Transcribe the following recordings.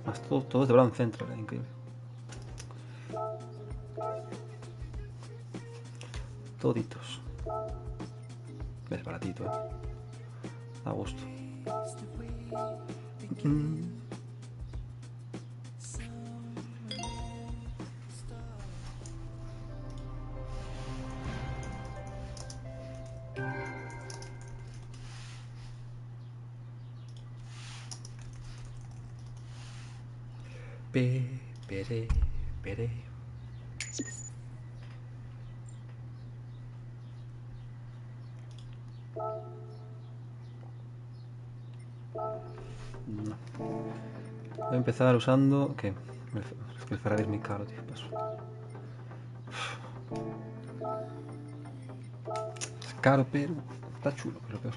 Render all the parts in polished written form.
Más todo es de Brown Central, increíble. Toditos. Es baratito, a gusto. Peré. No. Voy a empezar usando... ¿Qué? Es que el Ferrari es muy caro, tío. Paso. Es caro, pero está chulo, pero peor.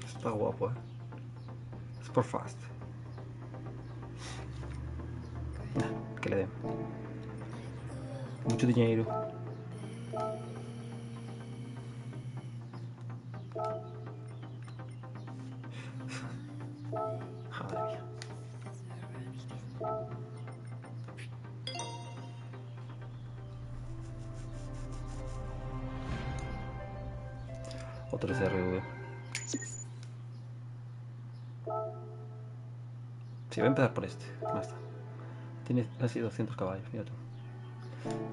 Está guapo, Sport Fast. Que le den. Mucho dinero. Madre mía. Otro CRV. Sí, voy a empezar por este. Más está. Tiene casi 200 caballos, mira tú.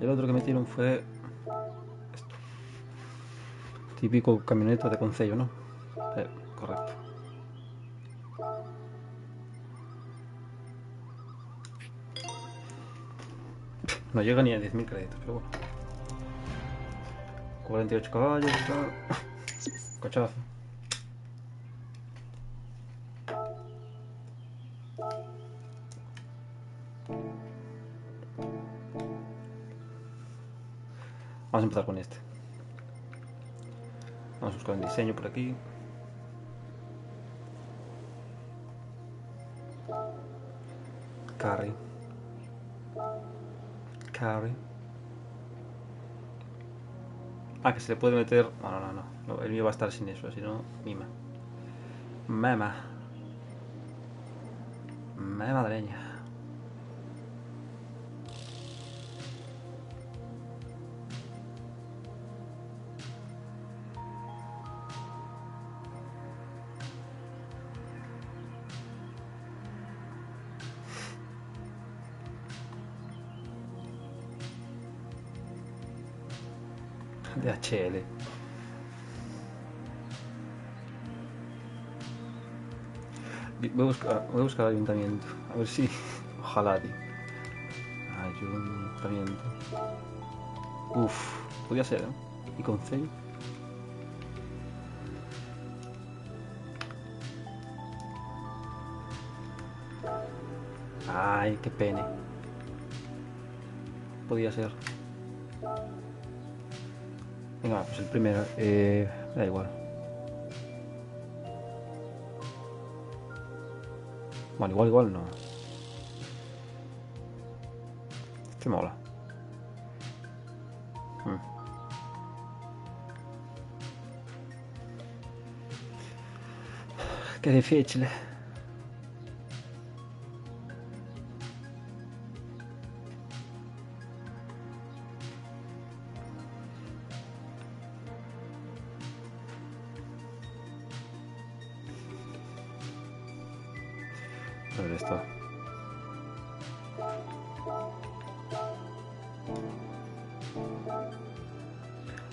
El otro que metieron fue esto. Típico camioneta de concello, ¿no? Correcto. No llega ni a 10.000 créditos, pero bueno. 48 caballos, tal. Cochazo. Vamos a empezar con este. Vamos a buscar el diseño por aquí. Carry. Ah, que se le puede meter... No. El mío va a estar sin eso, si no, mima. Madreña. DHL. Voy a buscar ayuntamiento. A ver si... Ojalá, tío. Ayuntamiento. Uf, podría ser, ¿Y con C? Ay, qué pene. Podría ser. Venga, pues el primero. Da igual. Bueno, igual no. Este mola. Qué difícil. A ver esto.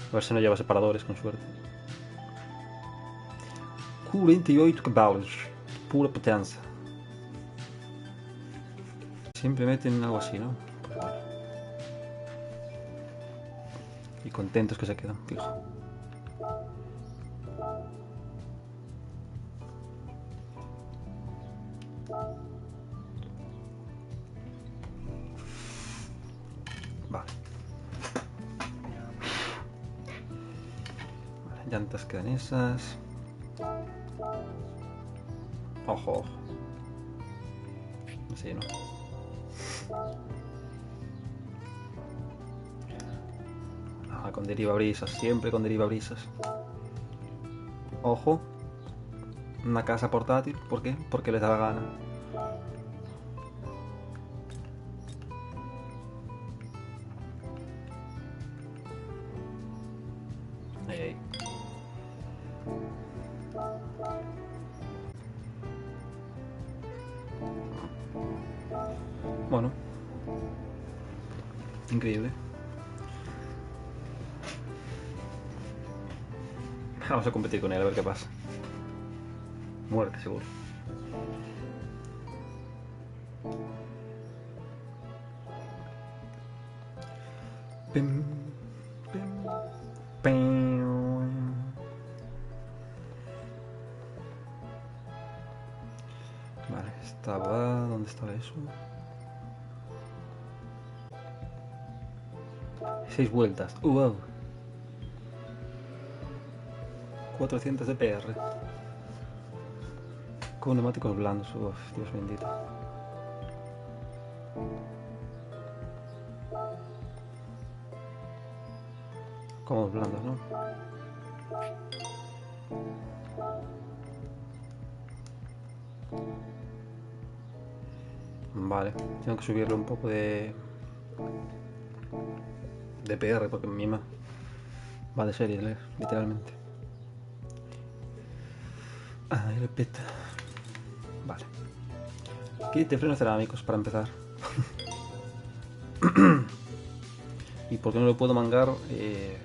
A ver si no lleva separadores, con suerte. 48 cavalos. Pura potencia. Siempre meten algo así, ¿no? Pues vale. Y contentos que se quedan, fijo. Vale. Llantas quedan esas. Ojo. Así, ¿no? Ah, con deriva brisas, siempre con deriva brisas. Ojo. Una casa portátil, ¿por qué? Porque les da la gana. Ahí, ahí. Bueno. Increíble. Vamos a competir con él a ver qué pasa. Muerte, seguro. Pim, pim, pim. Vale, estaba... ¿Dónde estaba eso? 6 vueltas. Wow. 400 de PR. Con neumáticos blandos. Uf, Dios bendito. Cómodos blandos, ¿no? Vale, tengo que subirle un poco de PR porque mi mima va de serie, literalmente. Ay, repita. Vale. Kit de frenos cerámicos para empezar. ¿Y por qué no lo puedo mangar de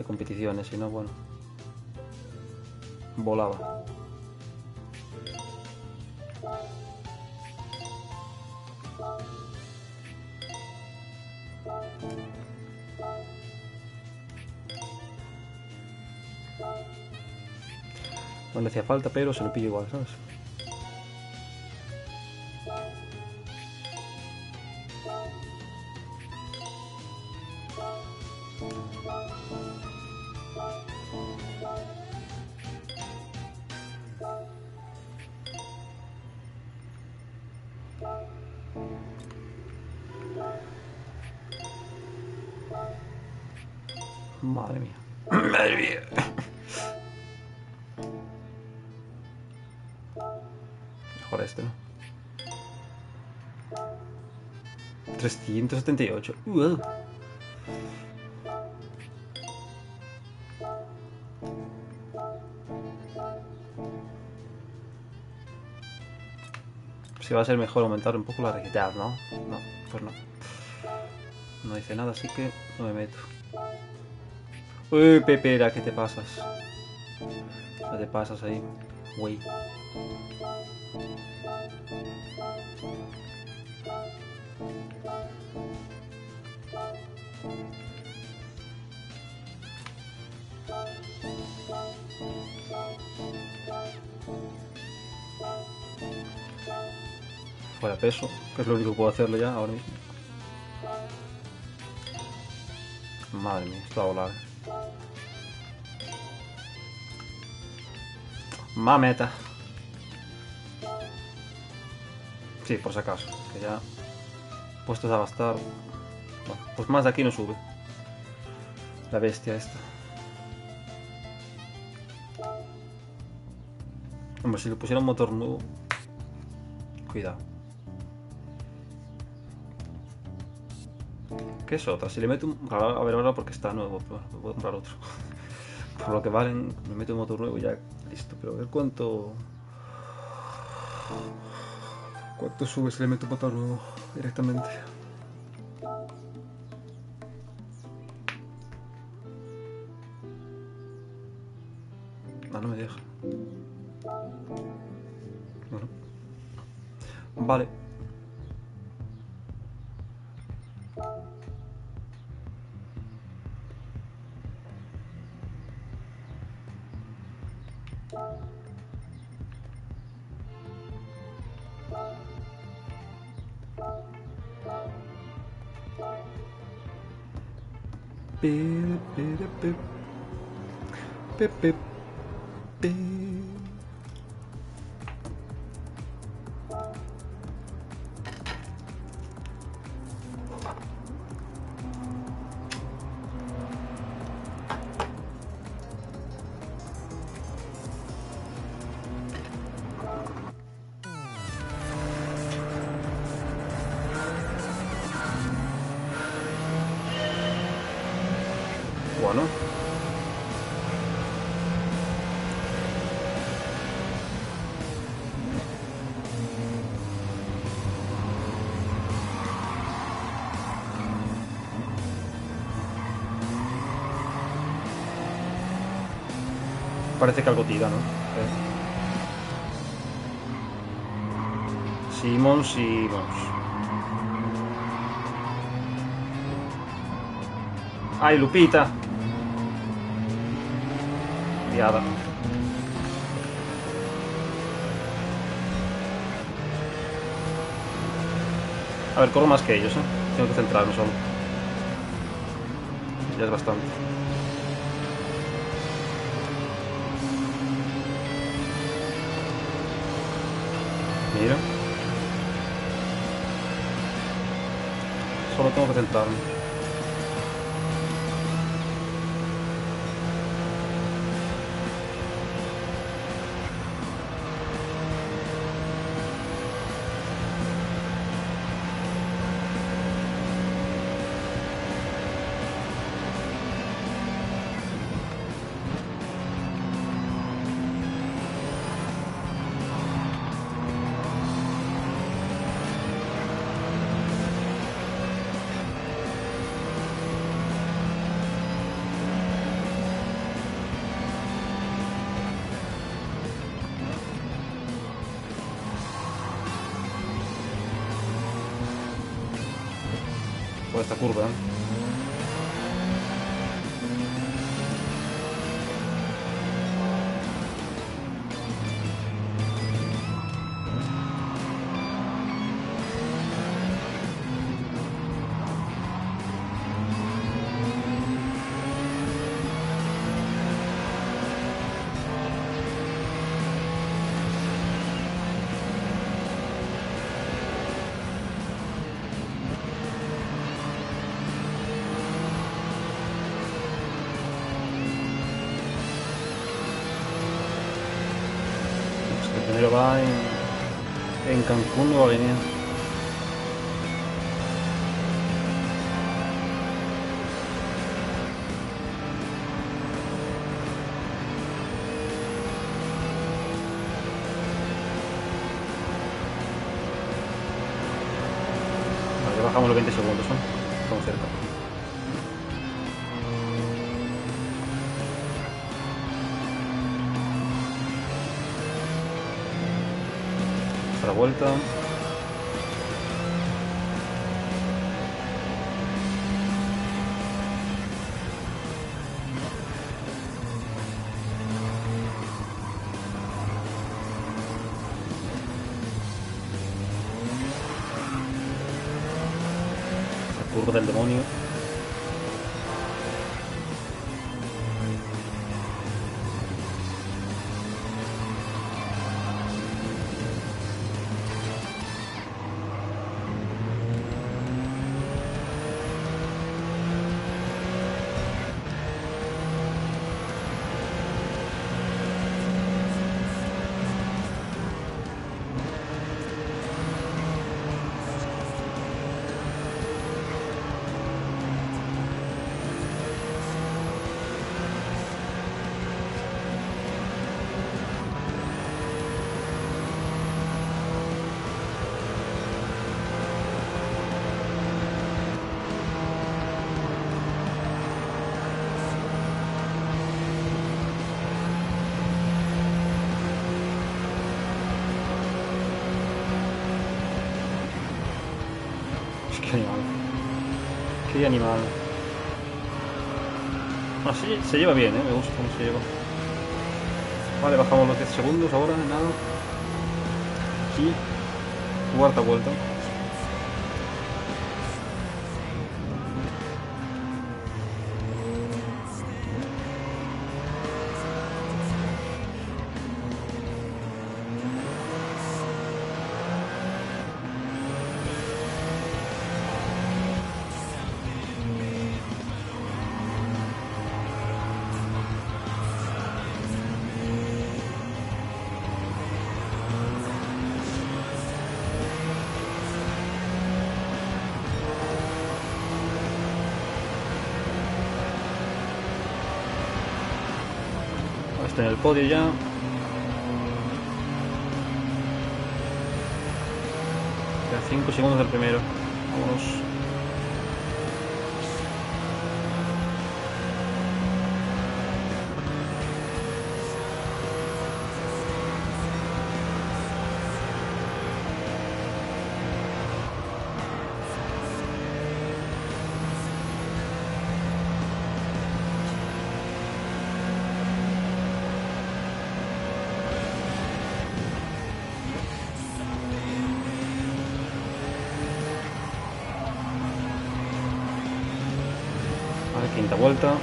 competiciones? Si no, bueno, volaba. No le hacía falta, pero se lo pillo igual, ¿sabes? Madre mía. Madre mía. Mejor este, ¿no? 378. Si va a ser mejor aumentar un poco la rigidez, ¿no? No, pues no. No dice nada, así que no me meto. Uy, Pepera, ¿qué te pasas? ¿Qué te pasas ahí? Güey. Fuera peso, que es lo único que puedo hacerlo ya ahora mismo. Madre mía, esto va a volar. Mameta. Sí, por si acaso, que ya puestos a gastar. Bueno, pues más de aquí no sube. La bestia esta. Hombre, si le pusiera un motor nuevo. Cuidado. ¿Qué es otra? Si le meto un... A ver ahora porque está nuevo, pero me puedo comprar otro. Por lo que valen, me meto un motor nuevo y ya listo. Pero a ver cuánto... ¿Cuánto sube si le meto un motor nuevo directamente? No, no me deja. Bueno. Vale. agua, ¿no? Parece que algo tira, ¿no? Simmons. ¡Ay, Lupita! Liada. A ver, corro más que ellos, ¿eh? Tengo que centrarme solo. Ya es bastante. Mira. Solo tengo que centrarme. Por esta curva, ¿eh? Primero va en Cancún, Nueva Guinea. Vale, ya bajamos los 20 segundos, ¿no? Estamos cerca. La vuelta. La curva del demonio. Qué animal. Qué animal. Así se lleva bien, me gusta cómo se lleva. Vale, bajamos los 10 segundos ahora, nada. Y cuarta vuelta. justo en el podio ya. Queda 5 segundos del primero. Vámonos. Quinta vuelta.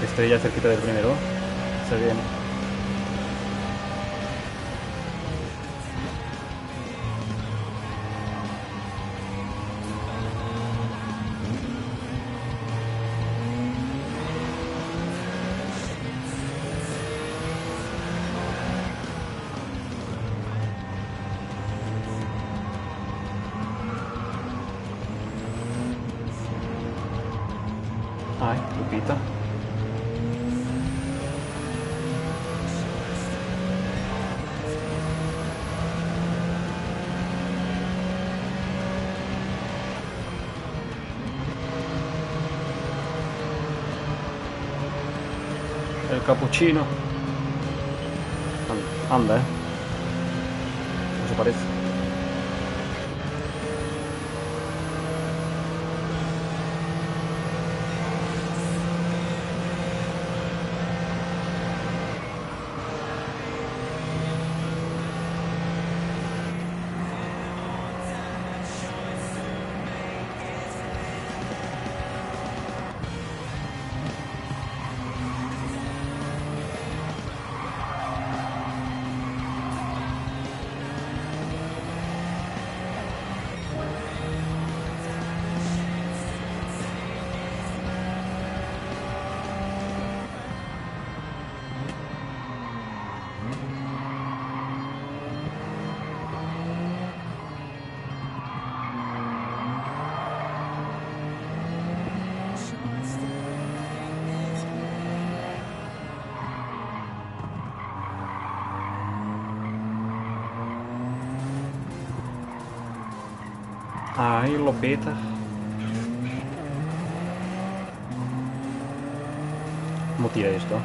Estoy ya cerquita del primero. Se viene. Ay, Lupita. El capuchino. Anda, no se parece. Ay, Lupita. ¿Cómo tira esto?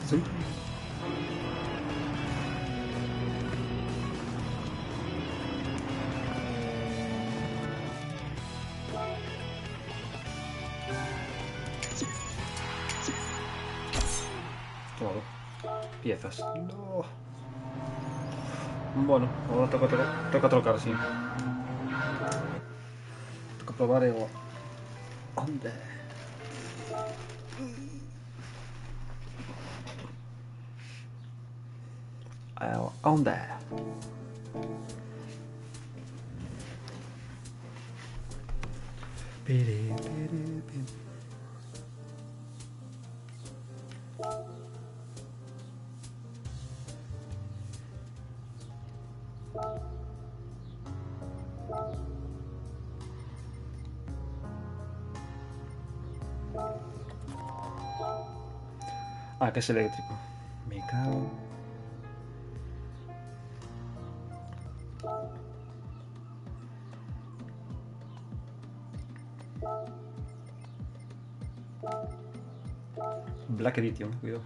Sí. Todo. Piezas. No. Bueno, ahora toca trocar, sí. Toca probar el... ¿Dónde? ¿Dónde? Ah, que es eléctrico. Me cago. Black Edition, cuidado.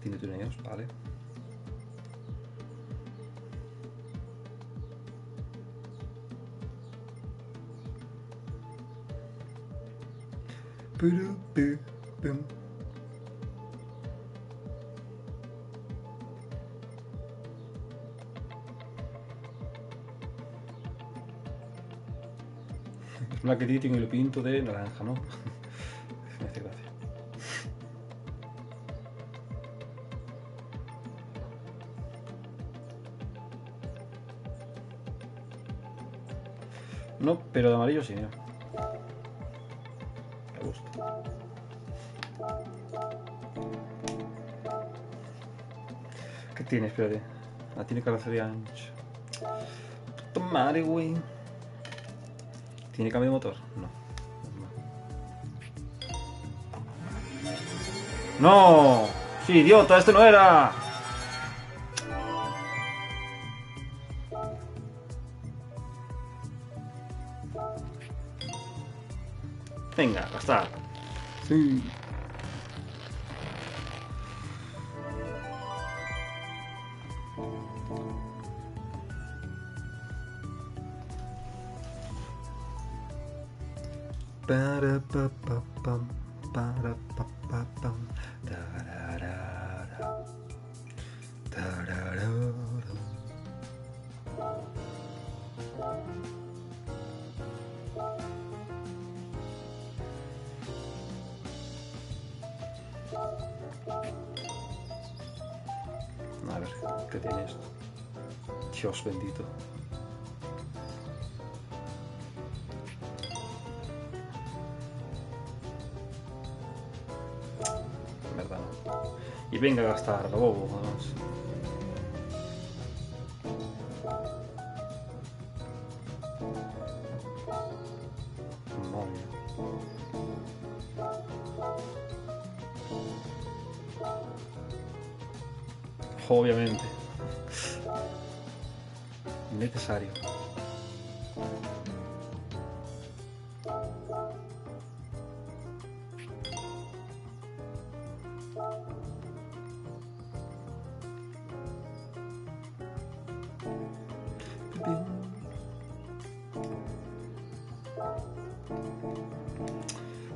Tiene tuneos, vale. Puru, pu, pum. Una que tiene lo pinto de naranja, ¿no? Me hace gracia. No, pero de amarillo sí, ¿no? Me gusta. ¿Qué tiene? Espérate. Ah, tiene carrocería ancha. Puta madre, güey. ¿Tiene cambio de motor? No. ¡No! ¡Sí, idiota! ¡Este no era! Venga, gastar. Sí. Para pa pa pam, para pa pa pam, tararara, tararara. A ver, ¿qué tiene esto? Dios bendito. En verdad no. Y venga a gastar, lo bobo, vamos. Moño. Obviamente. Innecesario.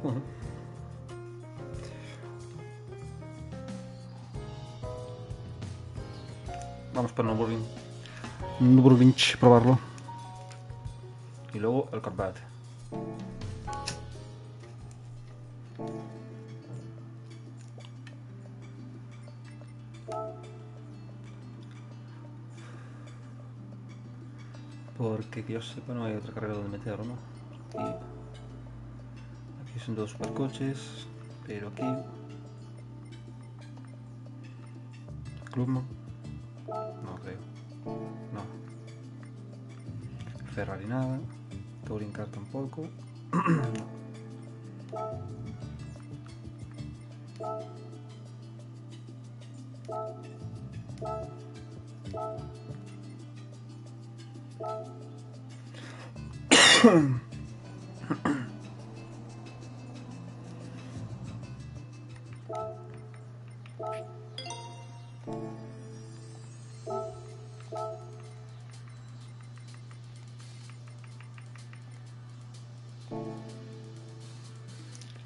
Bueno. Vamos para Nürburgring, probarlo. Y luego el combate. Porque que yo sepa no hay otra carrera donde meterlo, ¿no? Aquí son dos supercoches, pero aquí... Clubman. No creo. No. Ferrari nada. Touring Car tampoco.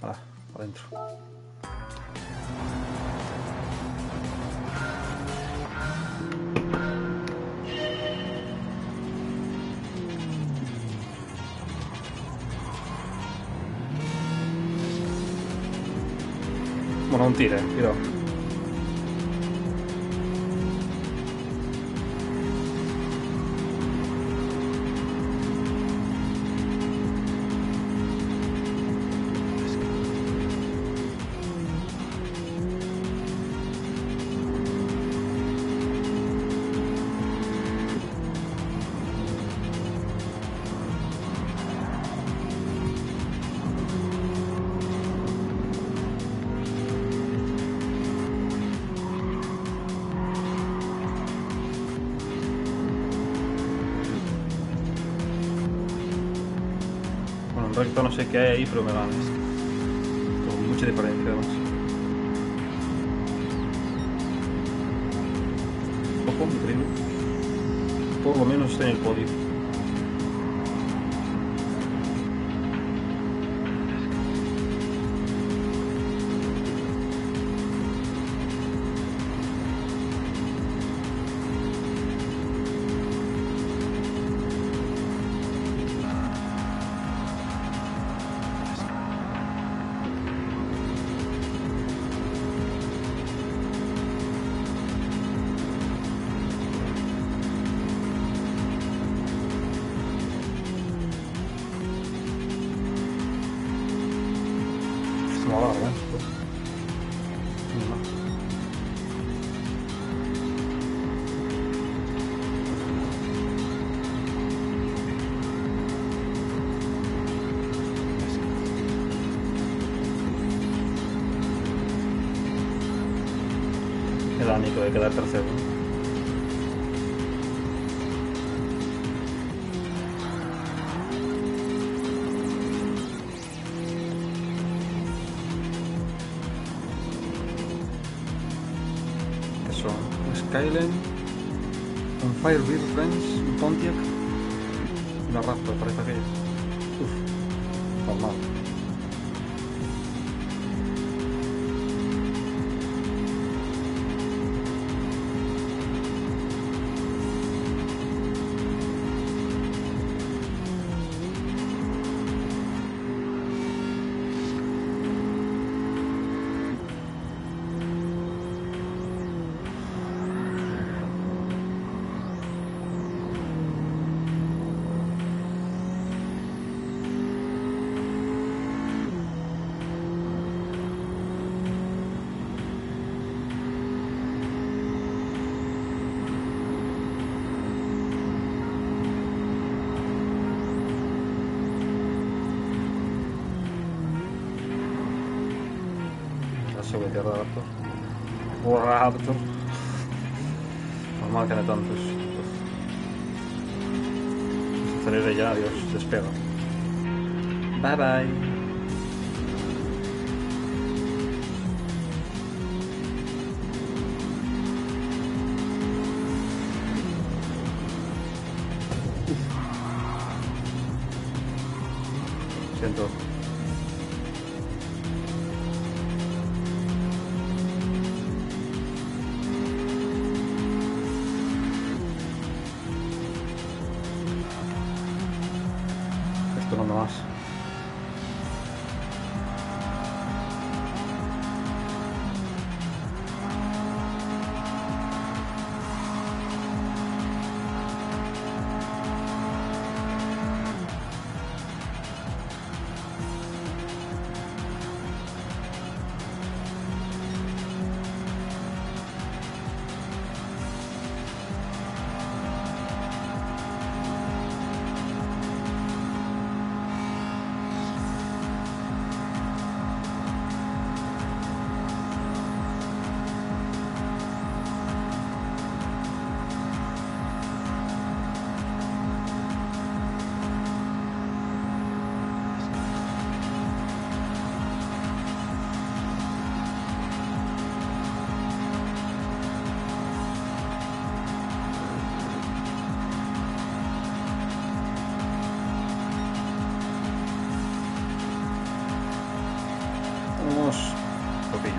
Ah, adentro. Bueno, un tire, cuidado. En recto no sé qué hay ahí, pero me ganas. Con mucha diferencia además. Ojo, mi primo. Por lo menos está en el podio. Era Nico de quedar tercero. ¿Qué son? Skyline, un Firebird Friends, un Pontiac y una Raptor, parece aquello. Uf, normal. Seguridad de Raptor. Raptor. Normal que no tantos. Se acelere ya, adiós, despega. Bye bye. Siento. Esto no más.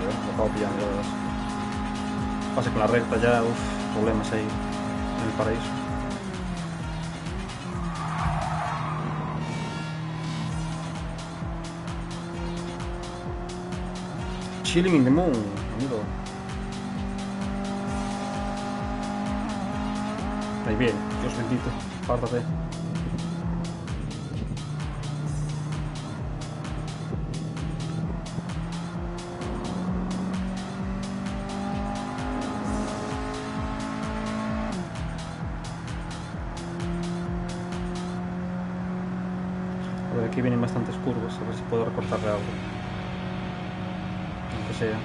Lo acabo pillando, ya verás. Pase con la recta ya, problemas ahí en el paraíso. Chilling in the moon, amigo. Ahí bien, Dios bendito, pártate. A ver, aquí vienen bastantes curvas, a ver si puedo recortarle algo. Aunque sea.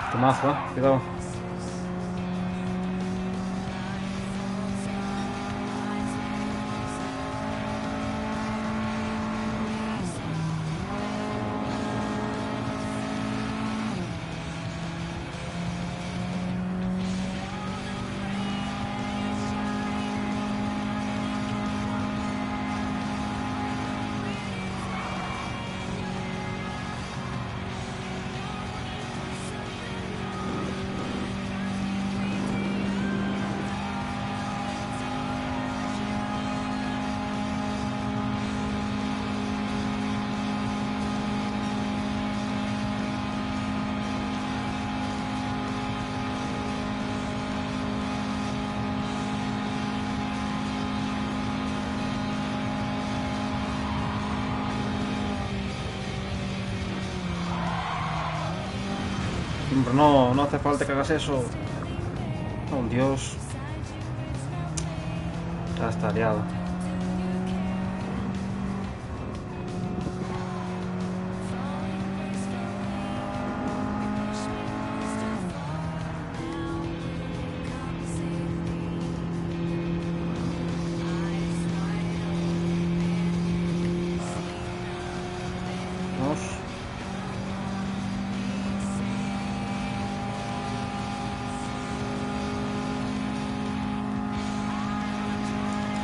Tomazo, cuidado. Hombre, no, no hace falta que hagas eso. Oh, Dios. Ya está liado. Vamos.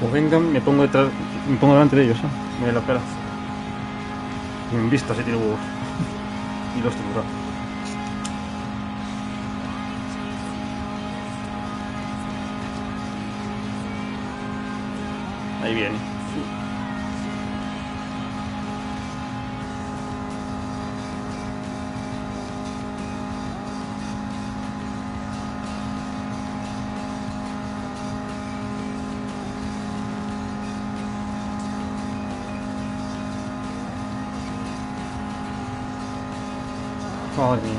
O vengan, me pongo detrás, me pongo delante de ellos, ¿eh? Me la pela. En vista si tiene huevos. Y los tendrá. Ahí viene. Madre mía.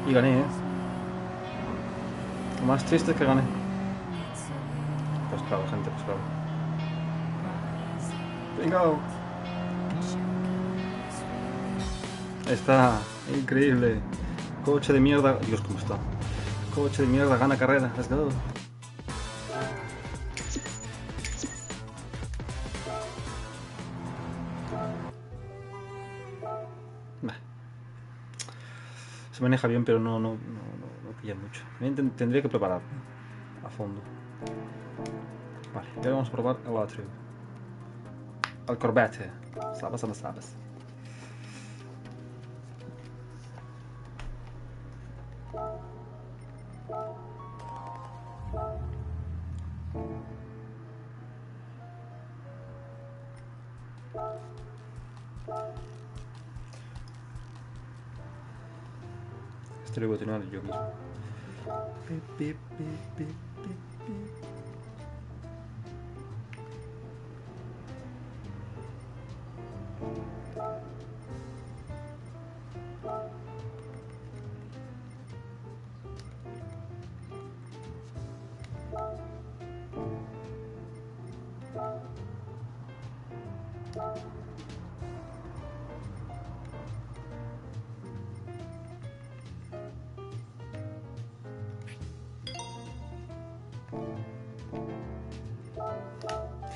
Y gané, ¿eh? Lo más triste es que gané. Pues claro, gente, pues claro. Venga. Está increíble. Coche de mierda. Dios, ¿cómo está? Coche de mierda, gana carrera. Let's go. Bah. Se maneja bien, pero no pilla mucho. También tendría que preparar a fondo. Vale, y ahora vamos a probar el otro. El Corvette. ¿Sabes o no sabes? Este lo voy a tener yo mismo.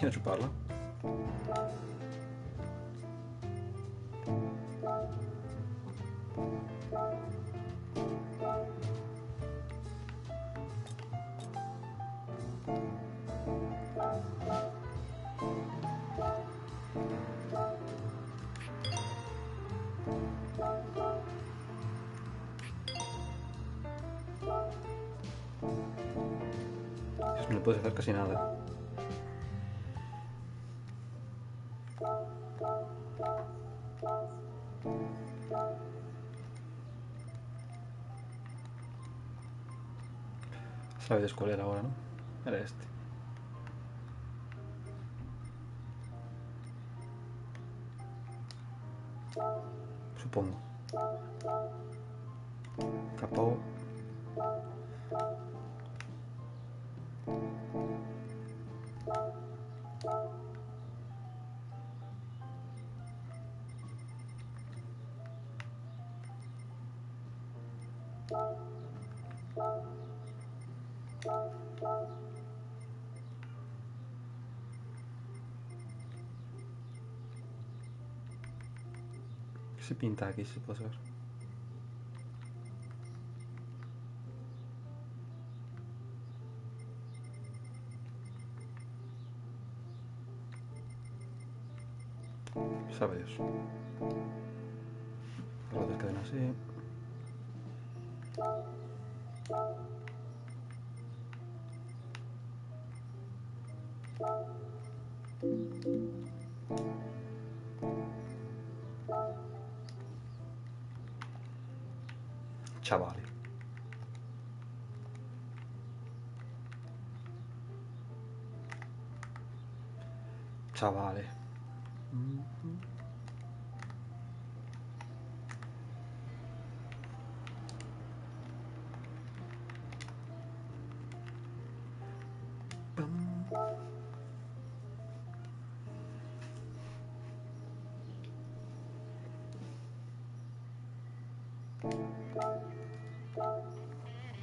Y a chuparla. No le puedes hacer casi nada. Sabes cuál era ahora, ¿no? Era este. Supongo. Capó. ¿Qué se pinta aquí? Si puede ser. Sabe Dios. Las dos quedan así. Chavales. Chavales.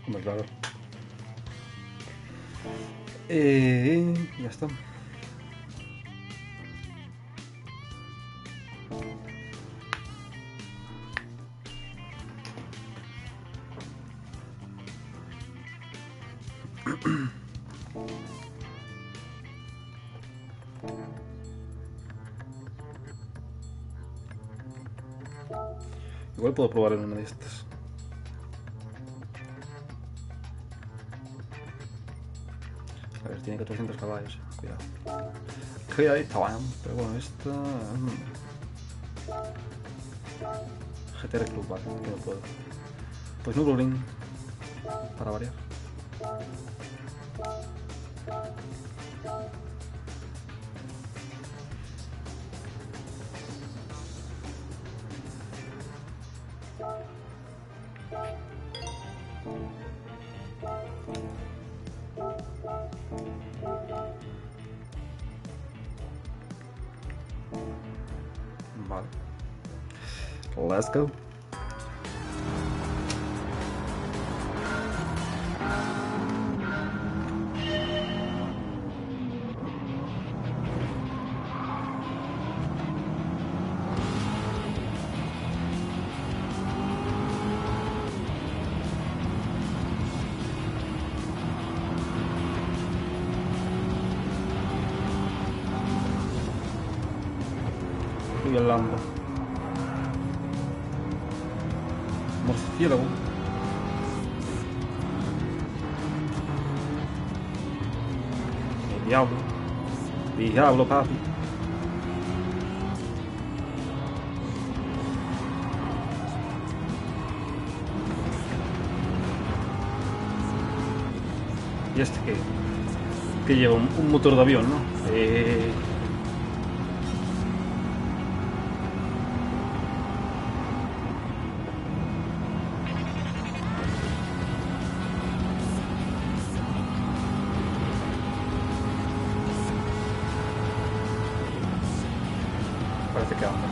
Hombre, claro. Ya está. Igual puedo probar en una de estas. A ver, tiene 400 caballos. Cuidado. Cuidadito, pero bueno, esta... GTR Club, vale, que no puedo. Pues Nürburgring, para variar. Vale. Let's go. Y el Lambo. Murciélago. El diablo. Diablo, papi. Y este que lleva un motor de avión, ¿no? Parece que anda.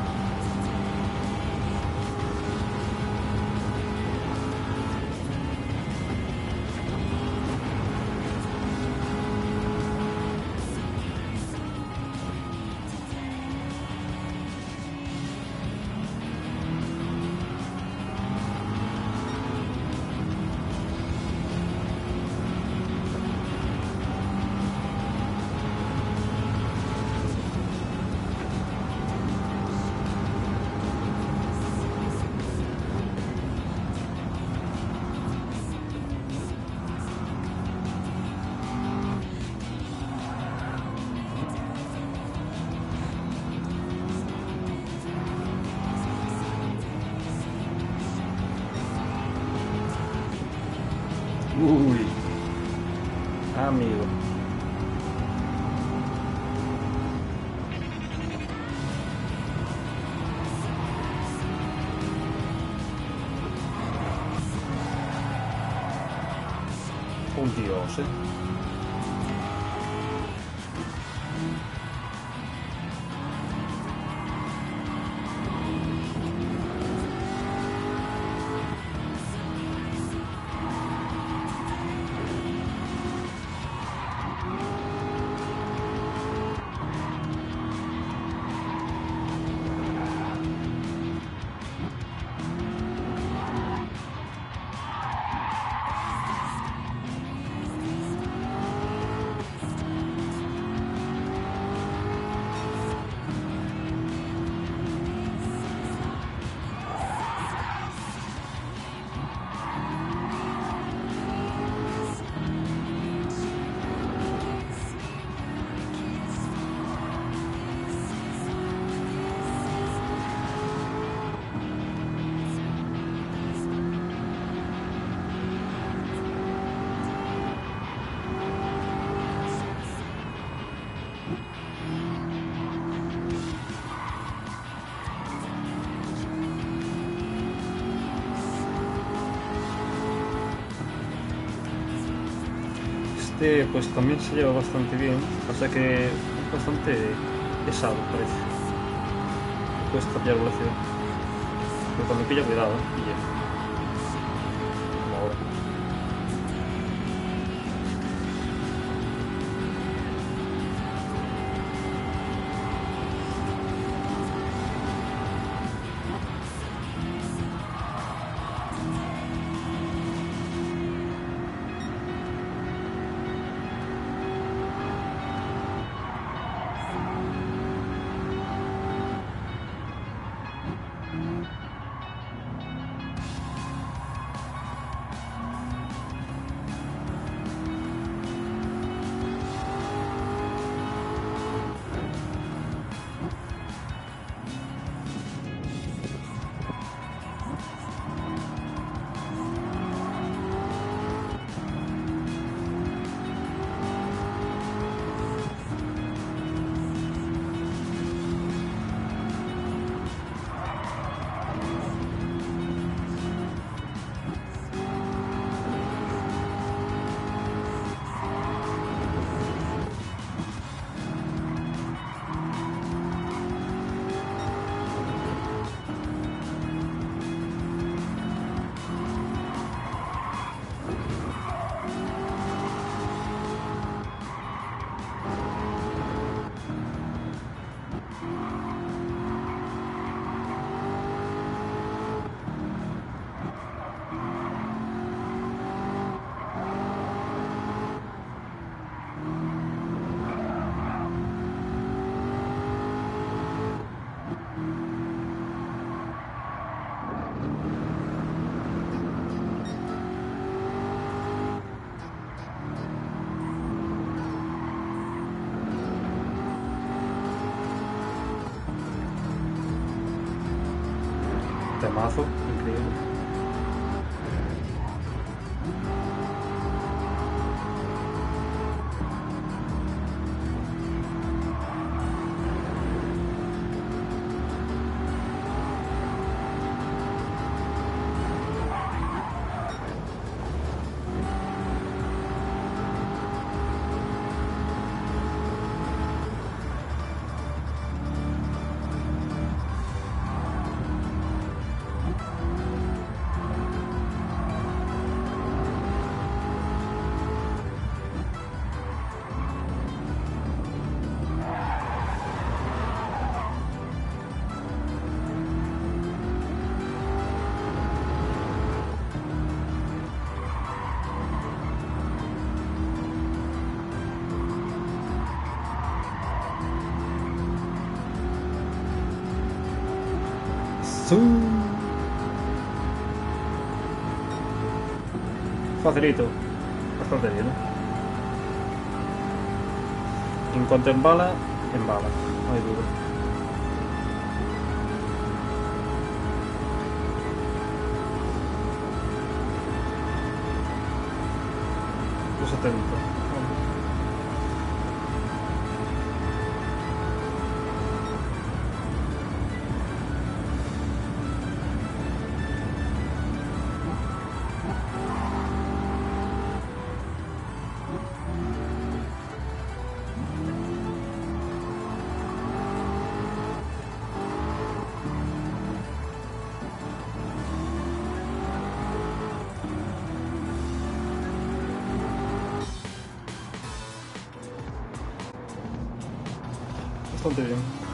Uy, amigo. Un dios, Este pues también se lleva bastante bien, pasa que es bastante pesado parece. Cuesta pillar velocidad. Pero cuando pilla cuidado, pilla. Como ahora. Temazo, increíble. Facilito, bastante bien. En cuanto embala, no hay duda. Los 70. Bastante bien.